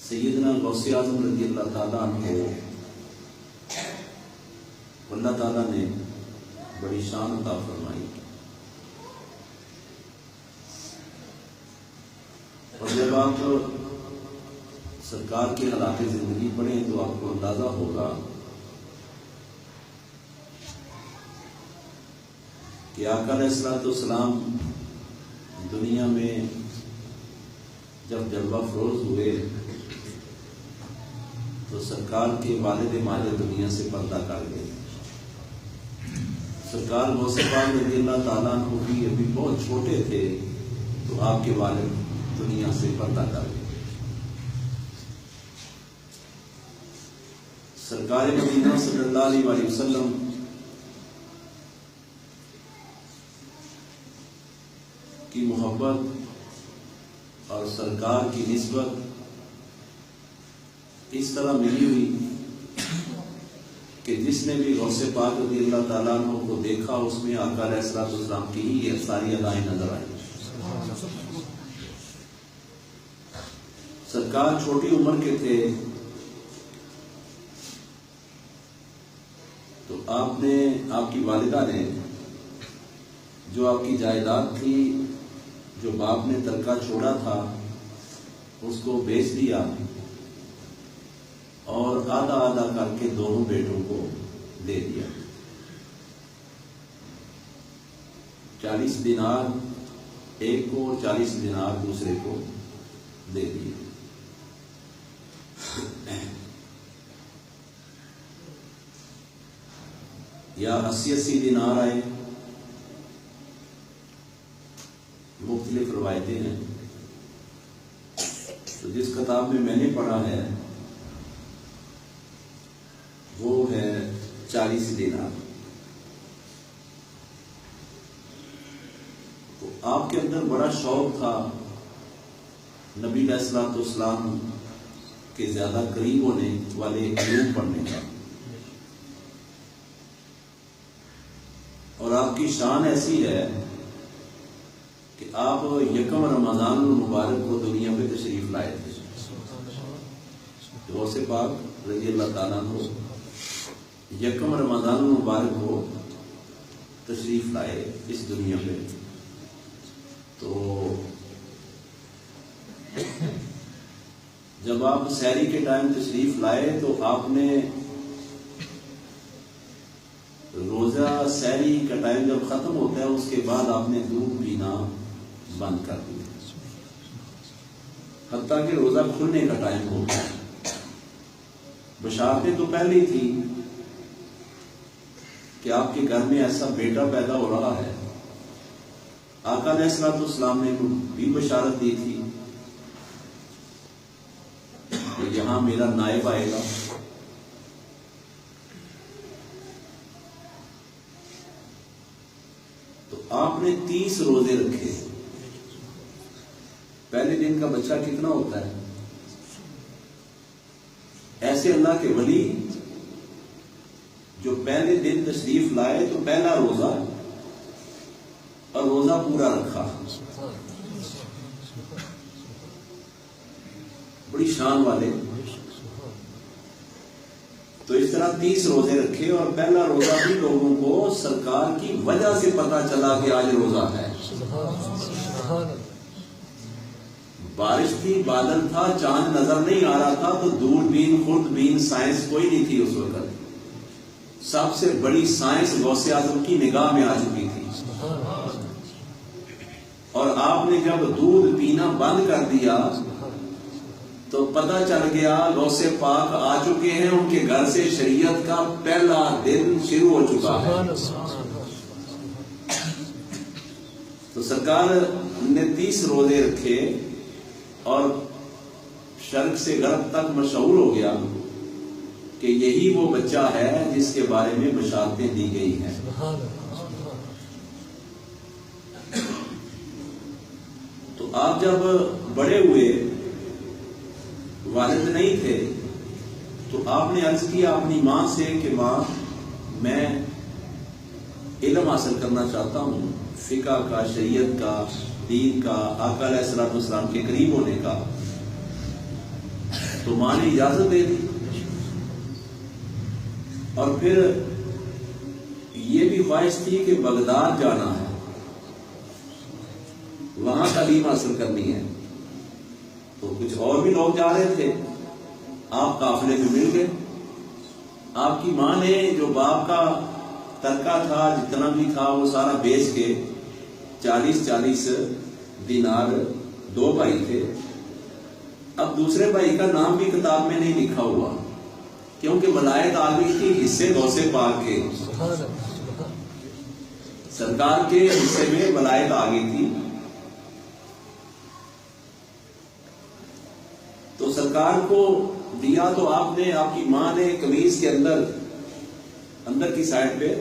سیدنا غوث اعظم رضی اللہ تعالیٰ عنہ کو اللہ تعالیٰ نے بڑی شان عطا فرمائی، اور جب آپ سرکار کی حالات زندگی پڑھیں تو آپ کو اندازہ ہوگا کہ آقا علیہ الصلوۃ والسلام دنیا میں جب جلوہ فروز ہوئے تو سرکار کے والد ماجد دنیا سے پردہ کر گئے۔ سرکار غوث پاک رضی اللہ تعالیٰ عنہ بھی ابھی بہت چھوٹے تھے تو آپ کے والد دنیا سے پردہ کر گئے۔ سرکار مدینہ صلی اللہ علیہ وسلم کی محبت اور سرکار کی نسبت اس طرح ملی ہوئی کہ جس نے بھی غوث پاک رضی اللہ تعالیٰ عنہ کو دیکھا اس میں آقا علیہ الصلوۃ والسلام کی ہی یہ ساری ادائیں نظر آئی۔ سرکار چھوٹی عمر کے تھے تو آپ کی والدہ نے جو آپ کی جائیداد تھی، جو باپ نے ترکہ چھوڑا تھا، اس کو بیچ دیا اور آدھا آدھا کر کے دونوں بیٹوں کو دے دیا۔ 40 دینار ایک کو اور 40 دینار دوسرے کو دے دیے۔ یا 80 دینار آئے، مختلف روایتیں ہیں۔ تو جس کتاب میں میں نے پڑھا ہے وہ ہے 40 دینار۔ تو آپ کے اندر بڑا شوق تھا نبی علیہ الصلوۃ والسلام کے زیادہ قریب ہونے والے علوم پڑھنے کا، اور آپ کی شان ایسی ہے کہ آپ یکم رمضان المبارک کو دنیا میں تشریف لائے تھے۔ غوث پاک رضی اللہ تعالیٰ عنہ یکم رمضان المبارک کو تشریف لائے اس دنیا میں۔ تو جب آپ سحری کے ٹائم تشریف لائے تو آپ نے روزہ سحری کا ٹائم جب ختم ہوتا ہے اس کے بعد آپ نے دودھ پینا بند کر دیا، حتیٰ کہ روزہ کھلنے کا ٹائم ہو گیا۔ بشارتیں تو پہلے ہی تھی کہ آپ کے گھر میں ایسا بیٹا پیدا ہو رہا ہے۔ آقا علیہ الصلوۃ والسلام نے بھی بشارت دی تھی کہ یہاں میرا نائب آئے گا۔ تو آپ نے 30 روزے رکھے۔ پہلے دن کا بچہ کتنا ہوتا ہے؟ ایسے اللہ کے ولی جو پہلے دن تشریف لائے تو پہلا روزہ اور روزہ پورا رکھا، بڑی شان والے۔ تو اس طرح 30 روزے رکھے اور پہلا روزہ بھی لوگوں کو سرکار کی وجہ سے پتا چلا کہ آج روزہ ہے۔ بارش تھی، بادل تھا، چاند نظر نہیں آ رہا تھا، تو دوربین خوردبین سائنس کوئی نہیں تھی اس وقت۔ سب سے بڑی سائنس غوث اعظم کی نگاہ میں آ چکی تھی، اور آپ نے جب دودھ پینا بند کر دیا تو پتہ چل گیا غوث پاک آ چکے ہیں، ان کے گھر سے شریعت کا پہلا دن شروع ہو چکا ہے۔ تو سرکار نے 30 روزے رکھے اور شرق سے غرب تک مشہور ہو گیا کہ یہی وہ بچہ ہے جس کے بارے میں بشارتیں دی گئی ہیں۔ تو آپ جب بڑے ہوئے، والد نہیں تھے، تو آپ نے عرض کیا اپنی ماں سے کہ ماں میں علم حاصل کرنا چاہتا ہوں، فقہ کا، شریعت کا، دین کا، آقا علیہ الصلوۃ والسلام کے قریب ہونے کا۔ تو ماں نے اجازت دے دی، اور پھر یہ بھی خواہش تھی کہ بغداد جانا ہے، وہاں تعلیم حاصل کرنی ہے، تو کچھ اور بھی لوگ جا رہے تھے، آپ قافلے میں مل گئے۔ آپ کی ماں نے جو باپ کا ترکہ تھا، جتنا بھی تھا، وہ سارا بیچ کے 40 دینار، 2 بھائی تھے، اب دوسرے بھائی کا نام بھی کتاب میں نہیں لکھا ہوا، کیونکہ ولایت آ گئی تھی حصے غوث پاک کے، سرکار کے حصے میں ولایت آ گئی تھی، تو سرکار کو دیا تو آپ نے، آپ کی ماں نے قمیض کے اندر کی سائڈ پہ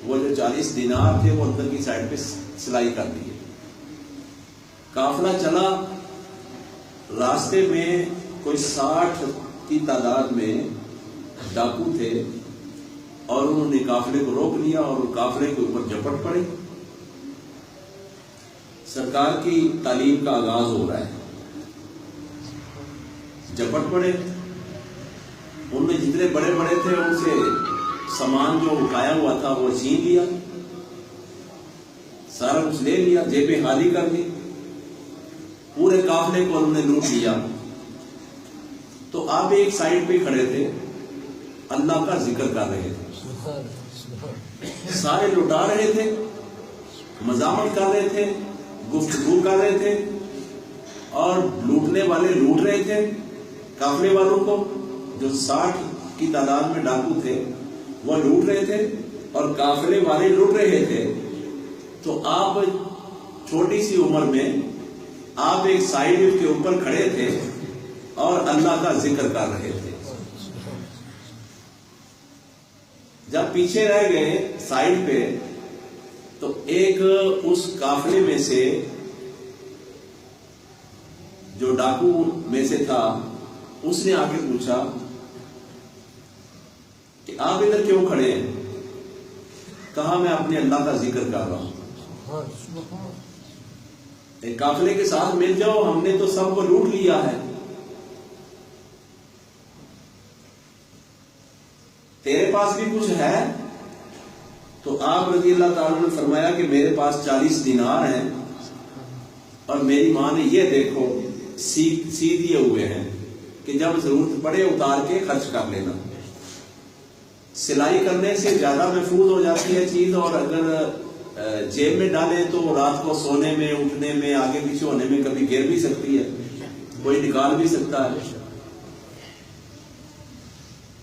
وہ جو 40 دینار تھے وہ اندر کی سائڈ پہ سلائی کر دی۔ قافلہ چلا، راستے میں کوئی 60 کی تعداد میں ڈاکو تھے، اور انہوں نے قافلے کو روک لیا اور قافلے کے اوپر جھپٹ پڑے۔ سرکار کی تعلیم کا آغاز ہو رہا ہے، جھپٹ پڑے، ان میں جتنے بڑے بڑے تھے ان سے سامان جو اٹھایا ہوا تھا وہ چھین لیا، سارا کچھ لے لیا، جیبیں خالی کر دی، پورے قافلے کو انہوں نے لوٹ لیا۔ تو آپ ایک سائڈ پہ کھڑے تھے، اللہ کا ذکر کر رہے تھے، سارے لٹا رہے تھے، مزاحمت کر رہے تھے، گفتگو کر رہے تھے، اور لوٹنے والے لوٹ رہے تھے قافلے والوں کو، جو 60 کی تعداد میں ڈاکو تھے وہ لوٹ رہے تھے اور قافلے والے لوٹ رہے تھے۔ تو آپ چھوٹی سی عمر میں آپ ایک سائڈ کے اوپر کھڑے تھے اور اللہ کا ذکر کر رہے تھے۔ جب پیچھے رہ گئے سائڈ پہ، تو ایک اس قافلے میں سے جو ڈاکو میں سے تھا، اس نے آ کے پوچھا کہ آپ ادھر کیوں کھڑے ہیں؟ کہا میں اپنے اللہ کا ذکر کر رہا ہوں۔ ایک قافلے کے ساتھ مل جاؤ، ہم نے تو سب کو لوٹ لیا ہے، تیرے پاس بھی کچھ ہے؟ تو آپ رضی اللہ تعالیٰ نے فرمایا کہ میرے پاس 40 دینار ہیں، اور میری ماں نے یہ دیکھو سی دیے ہوئے ہیں کہ جب ضرورت پڑے اتار کے خرچ کر لینا۔ سلائی کرنے سے زیادہ محفوظ ہو جاتی ہے چیز، اور اگر جیب میں ڈالیں تو رات کو سونے میں، اٹھنے میں، آگے پیچھے ہونے میں کبھی گر بھی سکتی ہے، کوئی نکال بھی سکتا ہے۔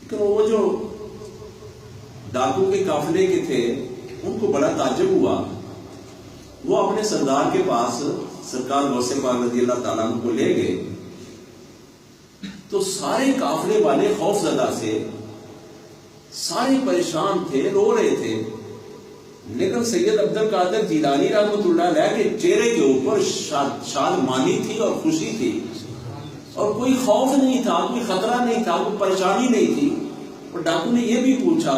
لیکن وہ جو ڈاکو کے قافلے کے تھے ان کو بڑا تعجب ہوا، وہ اپنے سردار کے پاس سرکار غوث پاک رضی اللہ تعالیٰ عنہ کو لے گئے، تو سارے قافلے والے خوف زدہ سے، سارے پریشان تھے، رو رہے تھے، لیکن سید عبد القادر جیلانی رحمۃ اللہ علیہ کے چہرے کے اوپر شادمانی تھی اور خوشی تھی، اور کوئی خوف نہیں تھا، کوئی خطرہ نہیں تھا، کوئی پریشانی نہیں تھی۔ اور ڈاکو نے یہ بھی پوچھا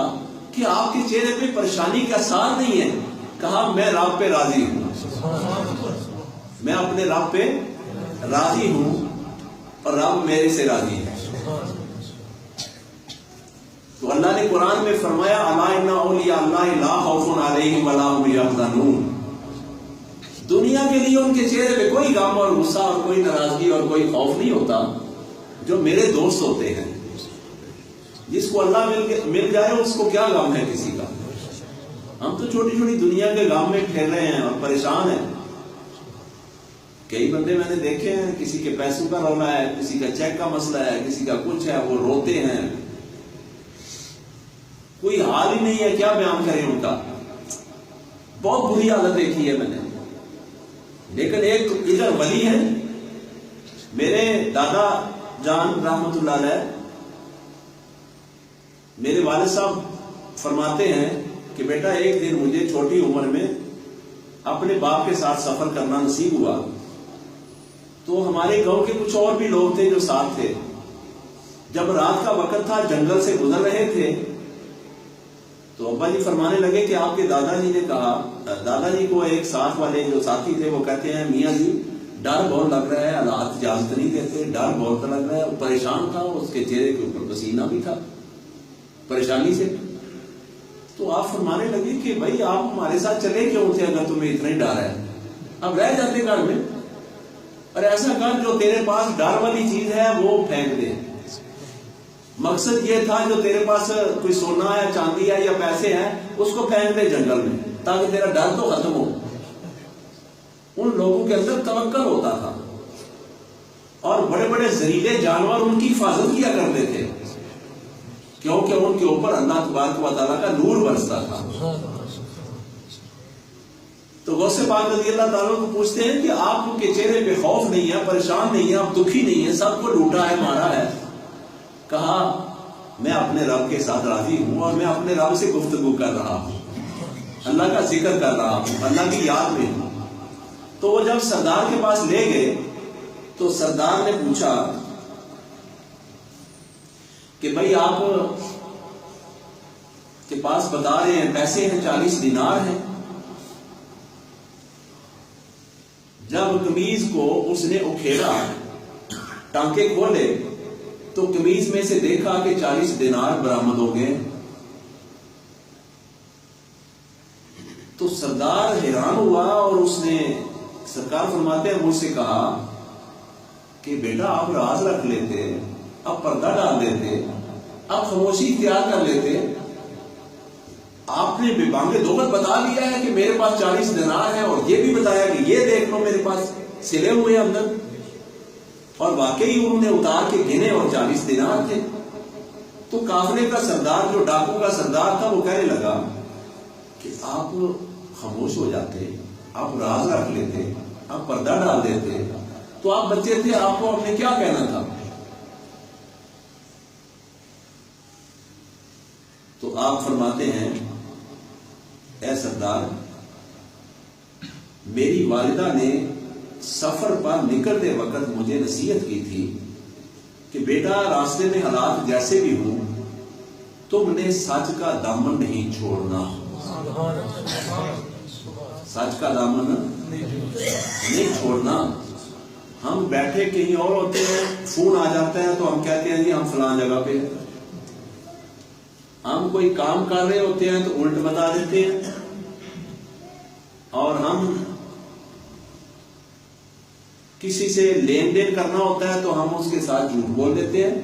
کہ آپ کے چہرے پہ پریشانی کا اثر نہیں ہے؟ کہا میں رب پہ راضی ہوں، میں اپنے رب پہ راضی ہوں اور رب میرے سے راضی ہے۔ تو اللہ نے قرآن میں فرمایا الا ان اولیاء اللہ لا خوف علیہم ولا هم یحزنون، دنیا کے لیے ان کے چہرے پہ کوئی غم اور غصہ اور کوئی ناراضگی اور کوئی خوف نہیں ہوتا، جو میرے دوست ہوتے ہیں۔ جس کو اللہ مل جائے اس کو کیا غم ہے کسی کا؟ ہم تو چھوٹی چھوٹی دنیا کے غم میں پھیر رہے ہیں اور پریشان ہیں۔ کئی بندے میں نے دیکھے ہیں، کسی کے پیسوں کا رونا ہے، کسی کا چیک کا مسئلہ ہے، کسی کا کچھ ہے، وہ روتے ہیں، کوئی حال ہی نہیں ہے، کیا بیان کریں ان کا، بہت بری حالت دیکھی ہے میں نے۔ لیکن ایک ادھر ولی ہے، میرے دادا جان رحمت اللہ علیہ، میرے والد صاحب فرماتے ہیں کہ بیٹا ایک دن مجھے چھوٹی عمر میں اپنے باپ کے ساتھ سفر کرنا نصیب ہوا، تو ہمارے گاؤں کے کچھ اور بھی لوگ تھے جو ساتھ تھے۔ جب رات کا وقت تھا، جنگل سے گزر رہے تھے، تو ابا جی فرمانے لگے کہ آپ کے دادا جی نے کہا، دادا جی کو ایک ساتھ والے جو ساتھی تھے وہ کہتے ہیں میاں جی ڈر بہت لگ رہا ہے، حالات اجازت نہیں دیتے، ڈر بہت لگ رہا ہے، وہ پریشان تھا، اس کے چہرے کے اوپر پسینہ بھی تھا پریشانی سے. تو آپ فرمانے لگے کہ بھائی آپ ہمارے ساتھ چلے کیوں تھے اگر تمہیں اتنا ہی ڈر ہے؟ اب رہ جاتے گھر میں، اور ایسا کر جو تیرے پاس ڈر والی چیز ہے وہ پھینک دے. مقصد یہ تھا جو تیرے پاس کوئی سونا ہے، چاندی ہے یا پیسے ہیں، اس کو پھینک دے جنگل میں تاکہ تیرا ڈر تو ختم ہو. ان لوگوں کے اندر توکل ہوتا تھا، اور بڑے بڑے زہریلے جانور ان کی حفاظت کیا کرتے تھے کیونکہ ان کے اوپر اللہ تبارک و تعالیٰ کا نور برستا تھا. تو غوث پاک رضی اللہ تعالیٰ کو پوچھتے ہیں کہ آپ کے چہرے پہ خوف نہیں ہے، پریشان نہیں ہے، آپ دکھی نہیں ہے، سب کو لوٹا ہے، مارا ہے. کہا میں اپنے رب کے ساتھ راضی ہوں اور میں اپنے رب سے گفتگو کر رہا ہوں، اللہ کا ذکر کر رہا ہوں، اللہ کی یاد میں ہوں. تو وہ جب سردار کے پاس لے گئے تو سردار نے پوچھا کہ بھائی آپ کے پاس بتا رہے ہیں پیسے ہیں، 40 دینار ہیں. جب قمیض کو اس نے اکھیڑا، ٹانکے کھولے تو قمیض میں سے دیکھا کہ 40 دینار برآمد ہو گئے. تو سردار حیران ہوا اور اس نے، سرکار فرماتے ہیں، مجھ سے کہا کہ بیٹا آپ راز رکھ لیتے، آپ پردہ ڈال دیتے، آپ خاموشی اختیار کر لیتے. آپ نے بانگے دو بار بتا دیا ہے کہ میرے پاس 40 دینار ہے، اور یہ بھی بتایا کہ یہ دیکھ لو میرے پاس سلے ہوئے اندر. اور واقعی انہوں نے اتار کے گنے اور 40 دینار تھے. تو قافلے کا سردار، جو ڈاکو کا سردار تھا، وہ کہنے لگا کہ آپ خاموش ہو جاتے، آپ راز رکھ لیتے، آپ پردہ ڈال دیتے، تو آپ بچے تھے، آپ کو ہم نے کیا کہنا تھا. تو آپ فرماتے ہیں اے سردار، میری والدہ نے سفر پر نکلتے وقت مجھے نصیحت کی تھی کہ بیٹا راستے میں حالات جیسے بھی ہوں تم نے سچ کا دامن نہیں چھوڑنا. سچ کا دامن نہیں چھوڑنا. ہم بیٹھے کہیں اور ہوتے ہیں، فون آ جاتا ہے تو ہم کہتے ہیں جی ہم فلاں جگہ پہ ہیں. ہم کوئی کام کر رہے ہوتے ہیں تو الٹ بتا دیتے ہیں، اور ہم کسی سے لین دین کرنا ہوتا ہے تو ہم اس کے ساتھ جھوٹ بول دیتے ہیں.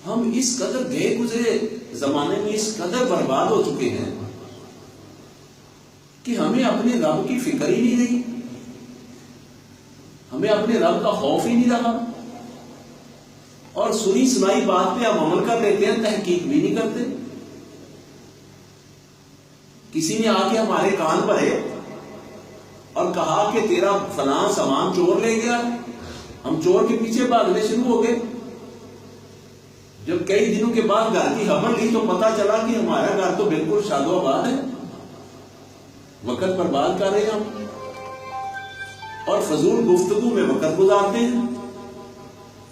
ہم اس قدر گئے گزرے زمانے میں اس قدر برباد ہو چکے ہیں کہ ہمیں اپنے رب کی فکر ہی نہیں رہی، ہمیں اپنے رب کا خوف ہی نہیں رہا، اور سنی سنائی بات پہ ہم عمل کر لیتے ہیں، تحقیق بھی نہیں کرتے. کسی نے آ کے ہمارے کان بھرے اور کہا کہ تیرا فلاں سامان چور لے گیا، ہم چور کے پیچھے بھاگنے شروع ہو گئے. جب کئی دنوں کے بعد گھر کی خبر لی تو پتا چلا کہ ہمارا گھر تو بالکل شاد و آباد ہے. وقت برباد کر رہے ہم اور فضول گفتگو میں وقت گزارتے ہیں.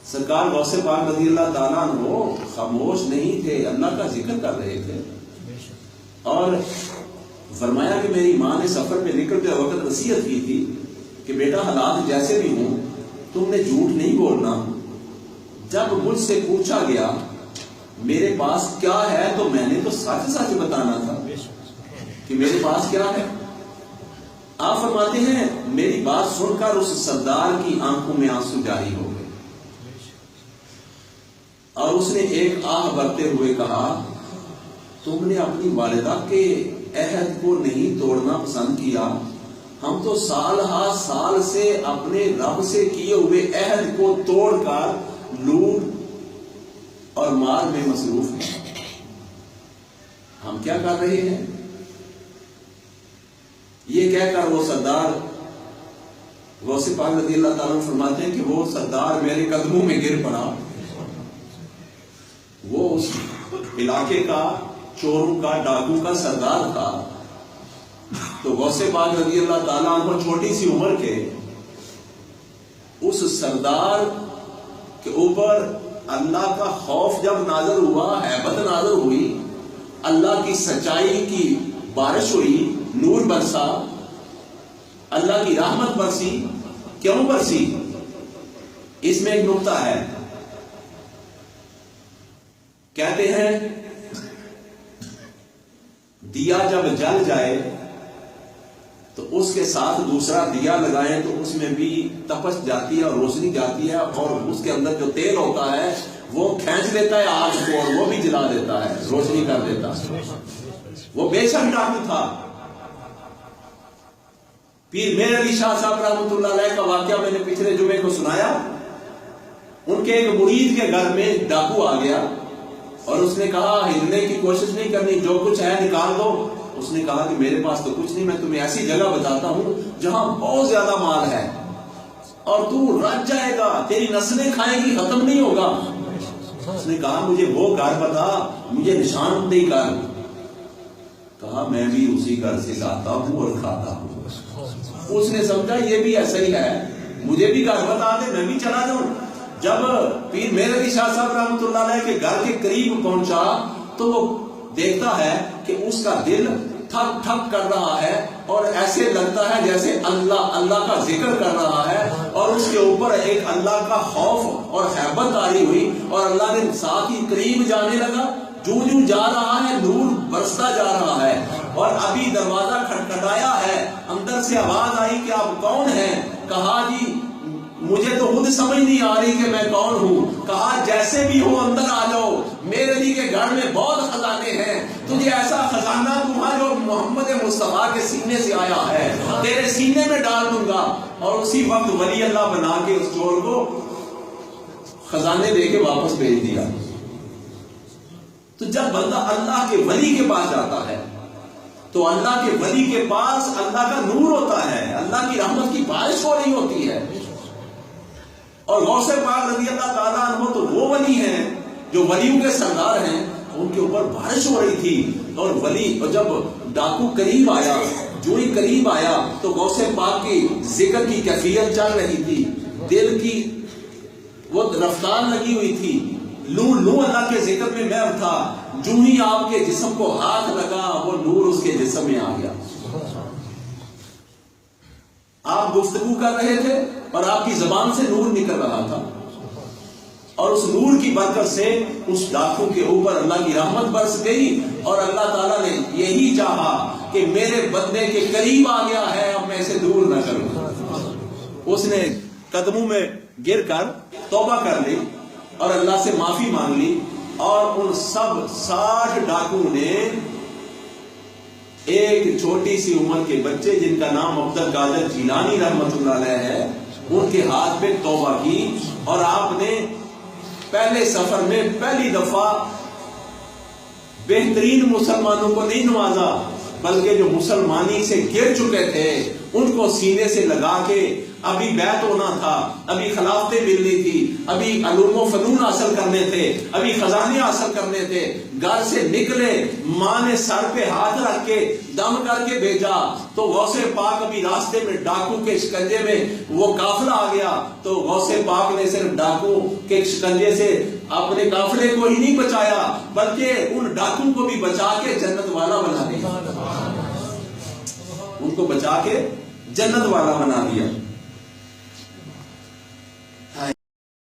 سرکار غوث پاک رضی اللہ تعالیٰ عنہ خاموش نہیں تھے، اللہ کا ذکر کر رہے تھے. اور فرمایا کہ میری ماں نے سفر پہ نکلتے وقت نصیحت کی تھی کہ بیٹا حالات جیسے بھی ہوں تم نے جھوٹ نہیں بولنا. جب مجھ سے پوچھا گیا میرے پاس کیا ہے تو میں نے تو سچ سچ بتانا تھا کہ میرے پاس کیا ہے. آپ فرماتے ہیں میری بات سن کر اس سردار کی آنکھوں میں آنسو جاری ہو گئے اور اس نے ایک آہ بھرتے ہوئے کہا تم نے اپنی والدہ کے عہد کو نہیں توڑنا پسند کیا. ہم تو سال ہا سال سے اپنے رب سے کیے ہوئے عہد کو توڑ کر لوٹ اور مار میں مصروف ہیں. ہم کیا کر رہے ہیں؟ یہ کہہ کر وہ سردار غوث پاک رضی اللہ تعالیٰ فرماتے ہیں کہ وہ سردار میرے قدموں میں گر پڑا. وہ اس علاقے کا چوروں کا ڈاکو کا سردار تھا. تو غوث پاک رضی اللہ تعالیٰ عنہ چھوٹی سی عمر کے اس سردار کے اوپر اللہ کا خوف جب نازل ہوا، ہیبت نازل ہوئی، اللہ کی سچائی کی بارش ہوئی، نور برسا، اللہ کی رحمت برسی. کیوں برسی؟ اس میں ایک نقطہ ہے. کہتے ہیں دیا جب جل جائے تو اس کے ساتھ دوسرا دیا لگائیں تو اس میں بھی تپش جاتی ہے اور روشنی جاتی ہے، اور اس کے اندر جو تیل ہوتا ہے وہ کھینچ لیتا ہے آگ کو اور وہ بھی جلا دیتا ہے، روشنی کر دیتا ہے. وہ بے شک ڈاکو تھا. پیر میر علی شاہ صاحب رحمۃ اللہ علیہ کا واقعہ میں نے پچھلے جمعے کو سنایا. ان کے ایک مرید کے گھر میں ڈاکو آ گیا اور اس نے کہا ہلنے کی کوشش نہیں کرنی، جو کچھ ہے نکال دو. اس نے کہا کہ میرے پاس تو کچھ نہیں، میں تمہیں ایسی جگہ بتاتا ہوں جہاں بہت زیادہ مال ہے اور تو رج جائے گا، تیری نسلیں کھائیں گی، ختم نہیں ہوگا. اس نے کہا مجھے وہ گھر بتا، مجھے نشاندہی کر. کہا میں بھی اسی گھر سے لاتا ہوں اور کھاتا ہوں. اس نے سمجھا یہ بھی ایسا ہی ہے، مجھے بھی گھر بتا دے میں بھی چلا جاؤں. جب پیر میر علی شاہ صاحب رحمۃ اللہ علیہ کے گھر کے قریب پہنچا تو وہ دیکھتا ہے کہ اس کا دل تھک تھک کر رہا ہے اور ایسے لگتا ہے جیسے اللہ کا ذکر کر رہا ہے، اور اس کے اوپر ایک اللہ کا خوف اور ہیبت آئی ہوئی، اور اللہ نے ساتھ ہی قریب جانے لگا. جو جا رہا ہے نور برستا جا رہا ہے، اور ابھی دروازہ کھٹکھٹایا ہے، اندر سے آواز آئی کہ آپ کون ہیں؟ کہا جی مجھے تو خود سمجھ نہیں آ رہی کہ میں کون ہوں. کہا جیسے بھی ہو اندر آ جاؤ، میرے علی کے گھر میں بہت خزانے ہیں، تجھے ایسا خزانہ تمہارا جو محمد مصطفیٰ کے سینے سے آیا ہے تیرے سینے میں ڈال دوں گا. اور اسی وقت ولی اللہ بنا کے اس چور کو خزانے دے کے واپس بھیج دیا. تو جب بندہ اللہ کے ولی کے پاس جاتا ہے تو اللہ کے ولی کے پاس اللہ کا نور ہوتا ہے، اللہ کی رحمت کی بارش ہو رہی ہوتی ہے. اور غوث پاک رضی اللہ تعالیٰ عنہ تو وہ ولی ہیں جو ولیوں کے سردار ہیں، ان کے اوپر بارش ہو رہی تھی. اور جب ڈاکو قریب آیا، جو ہی قریب آیا تو غوث پاک کی ذکر کی کیفیت چل رہی تھی، دل کی وہ رفتار لگی ہوئی تھی، لو اللہ کے ذکر میں محو تھا. جو ہی آپ کے جسم کو ہاتھ لگا وہ نور اس کے جسم میں آ گیا. آپ گفتگو کر رہے تھے اور آپ کی زبان سے نور نکل رہا تھا، اور اس نور کی برکت سے اس ڈاکو کے اوپر اللہ کی رحمت برس گئی. اور اللہ تعالیٰ نے یہی چاہا کہ میرے بندے کے قریب آ گیا ہے، اب میں اسے دور نہ کروں. اس نے قدموں میں گر کر توبہ کر لی اور اللہ سے معافی مانگ لی. اور ان سب 60 ڈاکو نے ایک چھوٹی سی عمر کے بچے جن کا نام عبد القادر جیلانی رحمۃ اللہ علیہ ہے، ان کے ہاتھ پہ توبہ کی. اور آپ نے پہلے سفر میں پہلی دفعہ بہترین مسلمانوں کو نہیں نوازا، بلکہ جو مسلمانی سے گر چکے تھے ان کو سینے سے لگا کے، ابھی بیعت ہونا تھا، ابھی خلافتیں ملنی تھی، ابھی علوم و فنون حاصل کرنے تھے، ابھی خزانے حاصل کرنے تھے. گھر سے نکلے، ماں نے سر پہ ہاتھ رکھ کے دم کر کے بھیجا تو غوث پاک ابھی راستے میں ڈاکو کے شکنجے میں وہ قافلہ آ گیا. تو غوث پاک نے صرف ڈاکو کے شکنجے سے اپنے قافلے کو ہی نہیں بچایا، بلکہ ان ڈاکو کو بھی بچا کے جنت والا بنا دیا، ان کو بچا کے جنت والا بنا دیا.